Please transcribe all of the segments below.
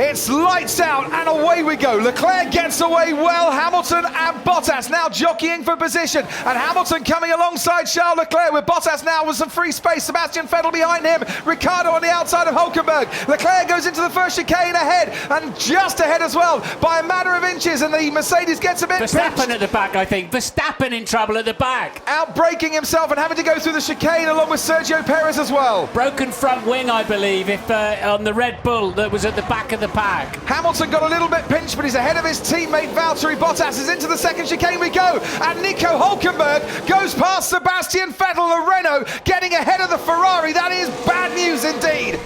It's lights out and away we go. Leclerc gets away well. Hamilton and Bottas now jockeying for position. And Hamilton coming alongside Charles Leclerc with Bottas now with some free space. Sebastian Vettel behind him. Ricciardo on the outside of Hülkenberg. Leclerc goes into the first chicane ahead and just ahead as well by a matter of inches. And the Mercedes gets a bit Verstappen pinched. at the back, I think. Verstappen in trouble at the back. Outbraking himself and having to go through the chicane along with Sergio Perez as well. Broken front wing, I believe, if on the Red Bull that was at the back of the pack. Hamilton got a little bit pinched, but he's ahead of his teammate Valtteri Bottas. Is into the second chicane we go, and Nico Hülkenberg goes past Sebastian Vettel, the Renault, getting ahead of the Ferrari. That is bad news indeed.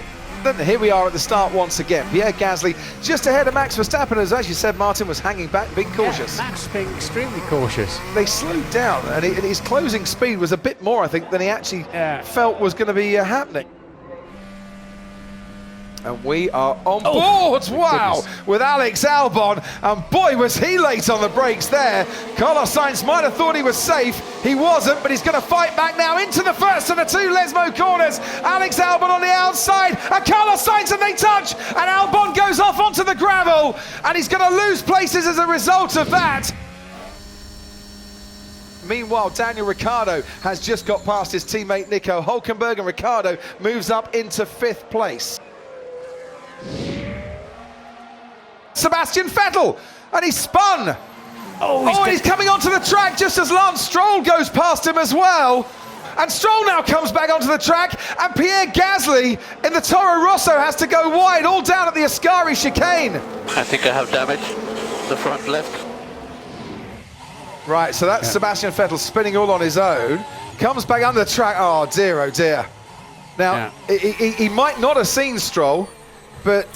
Here we are at the start once again. Pierre Gasly just ahead of Max Verstappen, as you said, Martin was hanging back, being cautious. Yeah, Max being extremely cautious. They slowed down, and his closing speed was a bit more, I think, than he actually felt was going to be happening. And we are on board, wow, with Alex Albon, and boy was he late on the brakes there. Carlos Sainz might have thought he was safe, he wasn't, but he's going to fight back now into the first of the two Lesmo corners. Alex Albon on the outside, and Carlos Sainz, and they touch, and Albon goes off onto the gravel, and he's going to lose places as a result of that. Meanwhile, Daniel Ricciardo has just got past his teammate Nico Hülkenberg, and Ricciardo moves up into 5th place. Sebastian Vettel, and he's spun. And he's coming onto the track just as Lance Stroll goes past him as well. And Stroll now comes back onto the track, and Pierre Gasly in the Toro Rosso has to go wide, all down at the Ascari chicane. I think I have damage, the front left. Right, so that's Sebastian Vettel spinning all on his own. Comes back under the track, oh dear. Now, he might not have seen Stroll, but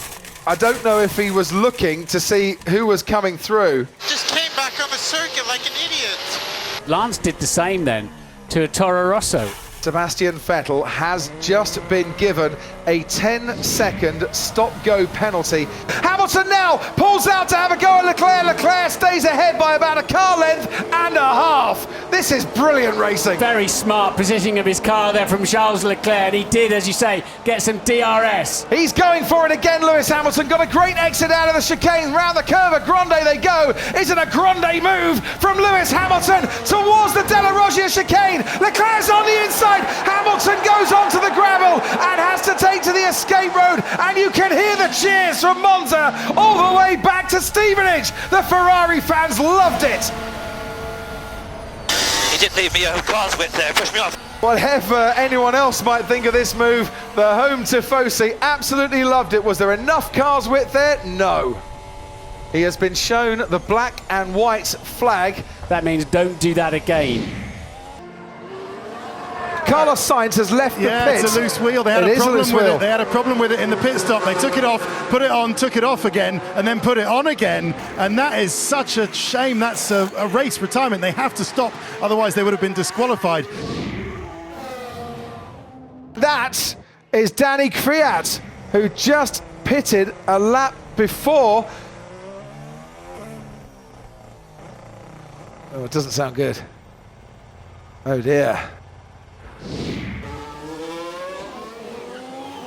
I don't know if he was looking to see who was coming through. Just came back on the circuit like an idiot. Lance did the same then to a Toro Rosso. Sebastian Vettel has just been given a 10-second stop-go penalty. Hamilton now pulls out to have a go at Leclerc. Leclerc stays ahead by about a car length and a half. This is brilliant racing. Very smart positioning of his car there from Charles Leclerc, and he did, as you say, get some DRS. He's going for it again, Lewis Hamilton. Got a great exit out of the chicane. Round the curve, a grande they go. Is it a grande move from Lewis Hamilton towards the Della Roggia chicane? Leclerc's on the inside. Hamilton goes onto the gravel and has to take to the escape road, and you can hear the cheers from Monza all the way back to Stevenage. The Ferrari fans loved it. He did leave me a car's width there, pushed me off. Whatever anyone else might think of this move, the home tifosi absolutely loved it. Was there enough car's width there? No. He has been shown the black and white flag. That means don't do that again. Carlos Sainz has left the pit. Yeah, it's a loose wheel. They had a problem with it. They had a problem with it in the pit stop. They took it off, put it on, took it off again, and then put it on again. And that is such a shame. That's a race retirement. They have to stop, otherwise they would have been disqualified. That is Danny Kvyat, who just pitted a lap before. Oh, it doesn't sound good. Oh dear.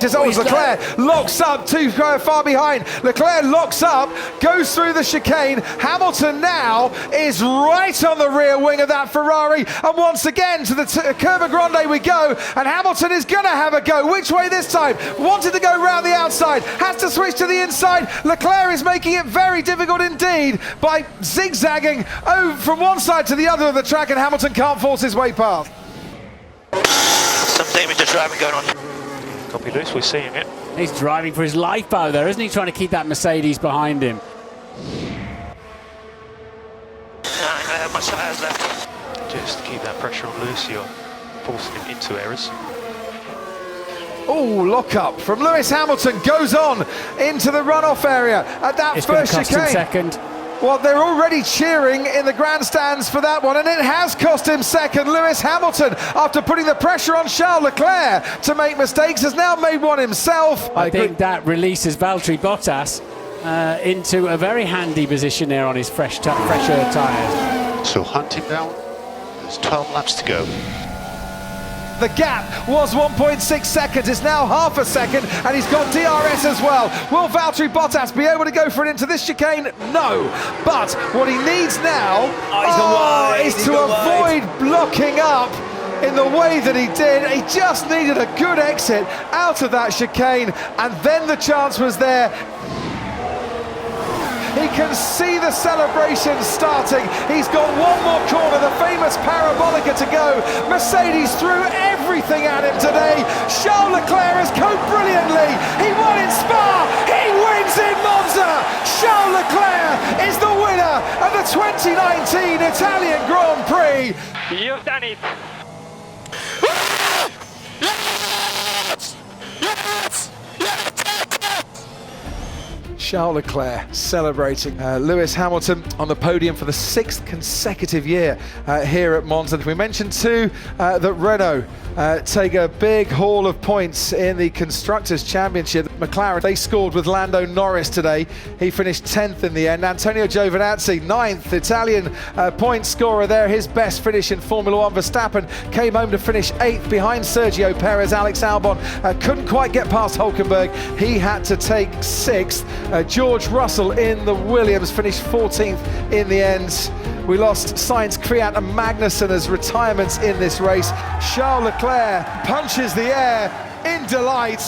It's always Leclerc locks up, too far behind. Leclerc locks up, goes through the chicane. Hamilton now is right on the rear wing of that Ferrari, and once again to the Curva Grande we go, and Hamilton is going to have a go. Which way this time? Wanted to go round the outside, has to switch to the inside. Leclerc is making it very difficult indeed by zigzagging from one side to the other of the track, and Hamilton can't force his way past. Some damage driving going on. Copy Lewis, we're seeing it. He's driving for his life bow there, isn't he? Trying to keep that Mercedes behind him. I have my tyres left. Just keep that pressure on Lewis, you're forcing him into errors. Oh, lock up from Lewis Hamilton goes on into the runoff area at that It's first going to cost chicane. him second. Well, they're already cheering in the grandstands for that one, and it has cost him second. Lewis Hamilton, after putting the pressure on Charles Leclerc to make mistakes, has now made one himself. I think that releases Valtteri Bottas into a very handy position there on his fresher tyres. So hunt him down. There's 12 laps to go. The gap was 1.6 seconds. It's now half a second, and he's got DRS as well. Will Valtteri Bottas be able to go for it into this chicane? No. But what he needs now is to avoid blocking up in the way that he did. He just needed a good exit out of that chicane, and then the chance was there. He can see the celebration starting. He's got one more corner, the famous Parabolica to go. Mercedes threw everything at him today. Charles Leclerc has coped brilliantly. He won in Spa. He wins in Monza. Charles Leclerc is the winner of the 2019 Italian Grand Prix. You've done it. Charles Leclerc celebrating. Lewis Hamilton on the podium for the 6th consecutive year here at Monza. We mentioned too that Renault take a big haul of points in the Constructors' Championship. McLaren, they scored with Lando Norris today. He finished 10th in the end. Antonio Giovinazzi, 9th, Italian point scorer there. His best finish in Formula One. Verstappen came home to finish 8th behind Sergio Perez. Alex Albon couldn't quite get past Hulkenberg. He had to take 6th. George Russell in the Williams finished 14th in the end. We lost Sainz, Kvyat and Magnussen as retirements in this race. Charles Leclerc punches the air in delight.